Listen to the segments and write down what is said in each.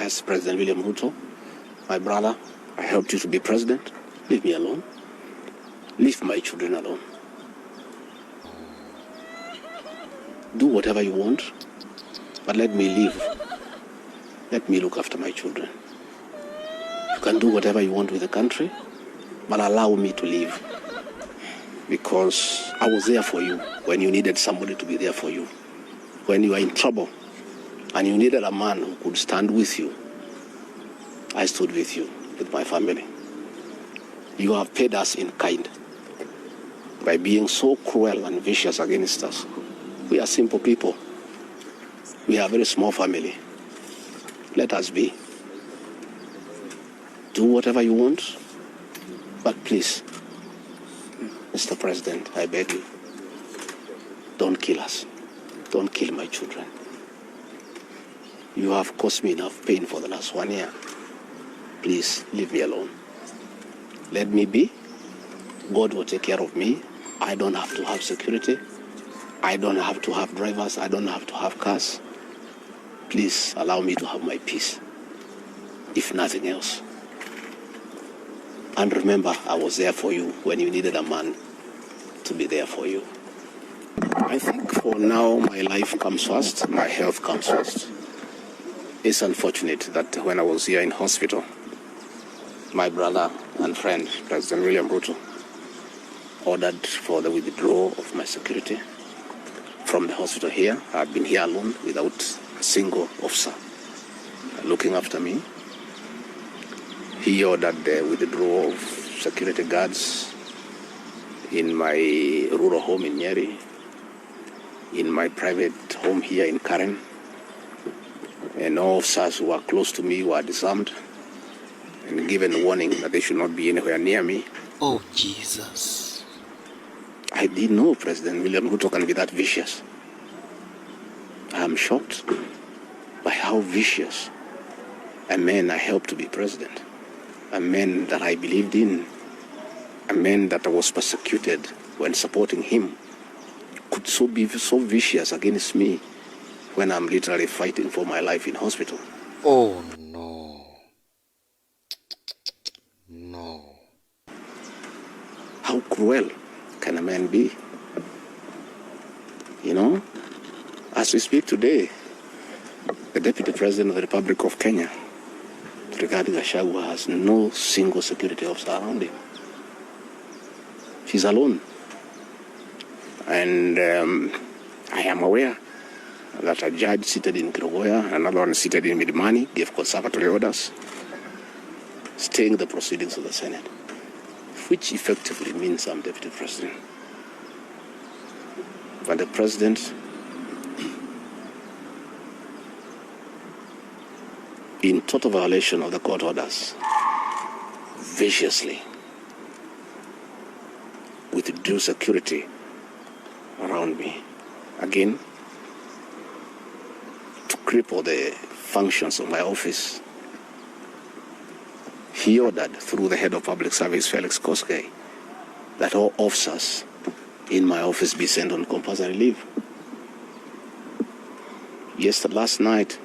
asked President William Ruto, my brother, I helped you to be president. Leave me alone. Leave my children alone. Do whatever you want, but let me live. Let me look after my children. You can do whatever you want with the country, but allow me to live. Because I was there for you when you needed somebody to be there for you. When you were in trouble and you needed a man who could stand with you, I stood with you, with my family. You have paid us in kind by being so cruel and vicious against us. We are simple people. We are a very small family. Let us be. Do whatever you want, but please, Mr. President, I beg you, don't kill us. Don't kill my children. You have caused me enough pain for the last 1 year. Please, leave me alone. Let me be. God will take care of me. I don't have to have security. I don't have to have drivers. I don't have to have cars. Please allow me to have my peace, if nothing else. And remember, I was there for you when you needed a man to be there for you. I think for now, my life comes first, my health comes first. It's unfortunate that when I was here in hospital, my brother and friend, President William Ruto, ordered for the withdrawal of my security from the hospital here. I've been here alone without a single officer looking after me. He ordered the withdrawal of security guards in my rural home in Nyeri, in my private home here in Karen, and all officers who are close to me were disarmed and given warning that they should not be anywhere near me. Oh, Jesus. I didn't know President William Ruto can be that vicious. I am shocked by how vicious a man I helped to be president, a man that I believed in, a man that I was persecuted when supporting him, could be so vicious against me when I'm literally fighting for my life in hospital. Oh, no. No. How cruel can a man be? You know, as we speak today, the Deputy President of the Republic of Kenya, Gachagua, has no single security officer around him. He's alone. And I am aware that a judge seated in Kirogoya, another one seated in Midimani, gave conservatory orders staying the proceedings of the Senate, which effectively means I'm Deputy President. But the President, in total violation of the court orders, viciously withdrew security around me. Again, to cripple the functions of my office, he ordered through the head of public service, Felix Koskei, that all officers in my office be sent on compulsory leave. Last night,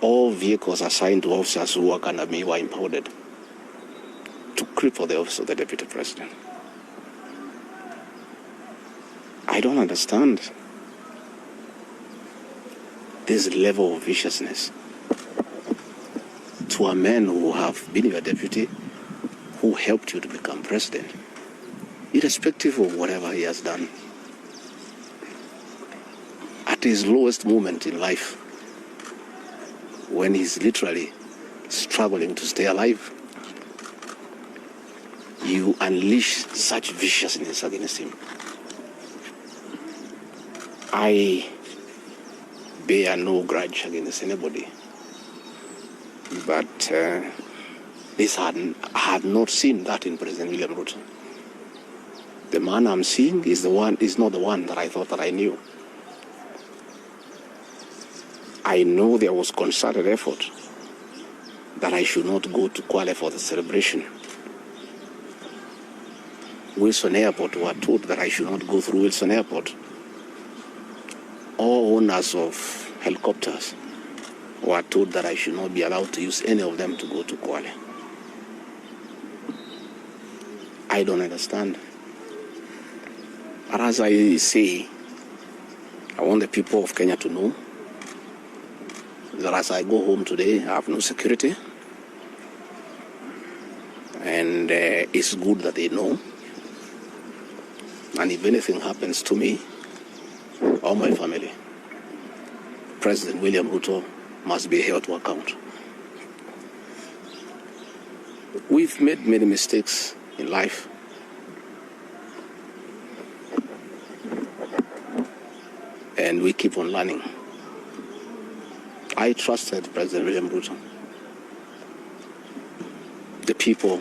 all vehicles assigned to officers who work under me were impounded to cripple the office of the Deputy President. I don't understand this level of viciousness to a man who have been your deputy, who helped you to become president, irrespective of whatever he has done. At his lowest moment in life, when he's literally struggling to stay alive, you unleash such viciousness against him. I bear no grudge against anybody, but I had not seen that in President William Ruto. The man I'm seeing is not the one that I thought that I knew. I know there was concerted effort that I should not go to Kwale for the celebration. Wilson Airport were told that I should not go through Wilson Airport. All owners of helicopters were told that I should not be allowed to use any of them to go to Kwale. I don't understand. But as I say, I want the people of Kenya to know that as I go home today, I have no security. And it's good that they know. And if anything happens to me or my family, President William Ruto must be held to account. We've made many mistakes in life. And we keep on learning. I trusted President William Ruto. The people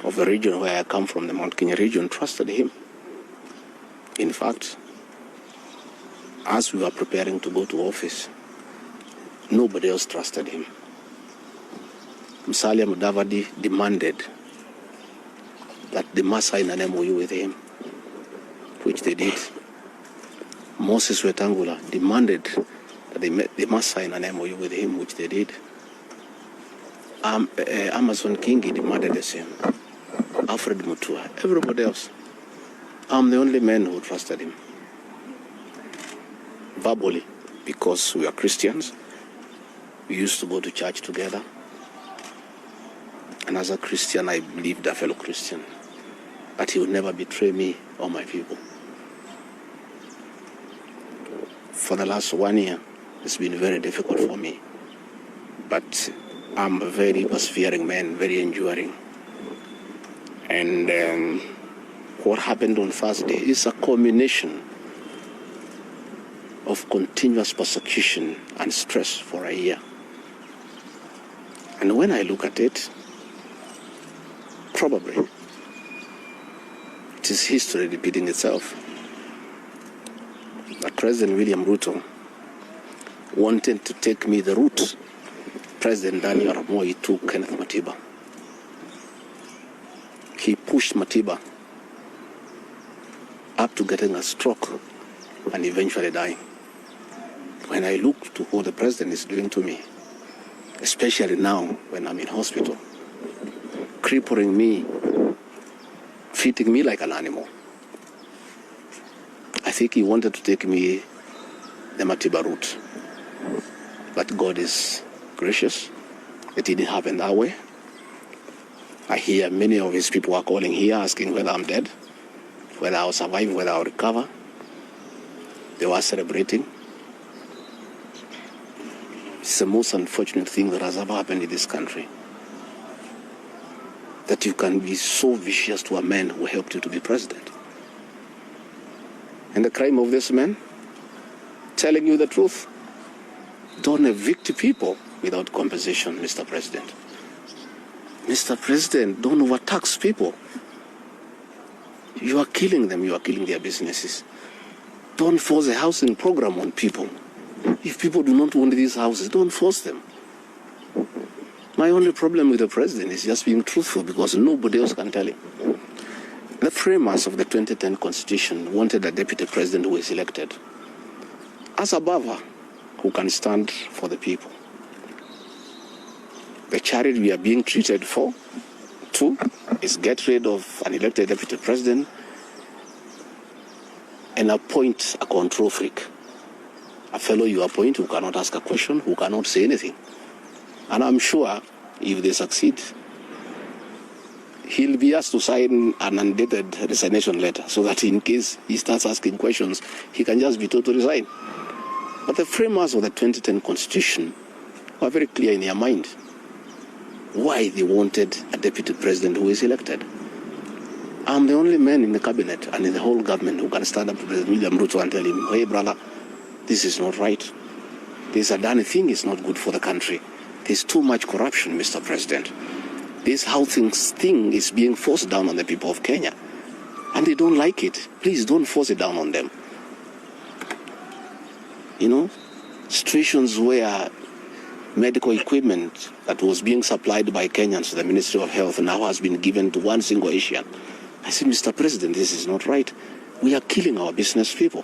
of the region where I come from, the Mount Kenya region, trusted him. In fact, as we were preparing to go to office, nobody else trusted him. Musalia Mudavadi demanded that they must sign an MOU with him, which they did. Moses Wetangula demanded that they must sign an MOU with him, which they did. Amazon Kingi demanded the same. Alfred Mutua, everybody else. I'm the only man who trusted him. Verbally, because we are Christians. We used to go to church together. And as a Christian, I believed a fellow Christian that he would never betray me or my people. For the last 1 year, it's been very difficult for me. But I'm a very persevering man, very enduring. And what happened on Thursday is a culmination of continuous persecution and stress for a year. And when I look at it, probably it is history repeating itself. That President William Ruto wanted to take me the route President Daniel Arap Moi took Kenneth Matiba. He pushed Matiba up to getting a stroke and eventually dying. When I look to what the president is doing to me, especially now when I'm in hospital, crippling me, treating me like an animal, I think he wanted to take me the Matiba route. But God is gracious. It didn't happen that way. I hear many of his people are calling here asking whether I'm dead, whether I'll survive, whether I'll recover. They were celebrating. It's the most unfortunate thing that has ever happened in this country. That you can be so vicious to a man who helped you to be president. And the crime of this man, telling you the truth. Don't evict people without compensation, Mr. President. Mr. President, don't overtax people. You are killing them, you are killing their businesses. Don't force a housing program on people. If people do not want these houses, don't force them. My only problem with the president is just being truthful because nobody else can tell him. The framers of the 2010 Constitution wanted a deputy president who is elected as a buffer who can stand for the people. The charity we are being treated for, too, is get rid of an elected deputy president and appoint a control freak. A fellow you appoint who cannot ask a question, who cannot say anything. And I'm sure if they succeed, he'll be asked to sign an undated resignation letter so that in case he starts asking questions, he can just be told to resign. But the framers of the 2010 Constitution were very clear in their mind why they wanted a deputy president who is elected. I'm the only man in the cabinet and in the whole government who can stand up to President William Ruto and tell him, hey brother, this is not right. This Adani thing is not good for the country. There's too much corruption, Mr. President. This housing thing is being forced down on the people of Kenya. And they don't like it. Please don't force it down on them. You know, situations where medical equipment that was being supplied by Kenyans to the Ministry of Health now has been given to one single Asian. I said, Mr. President, this is not right. We are killing our business people.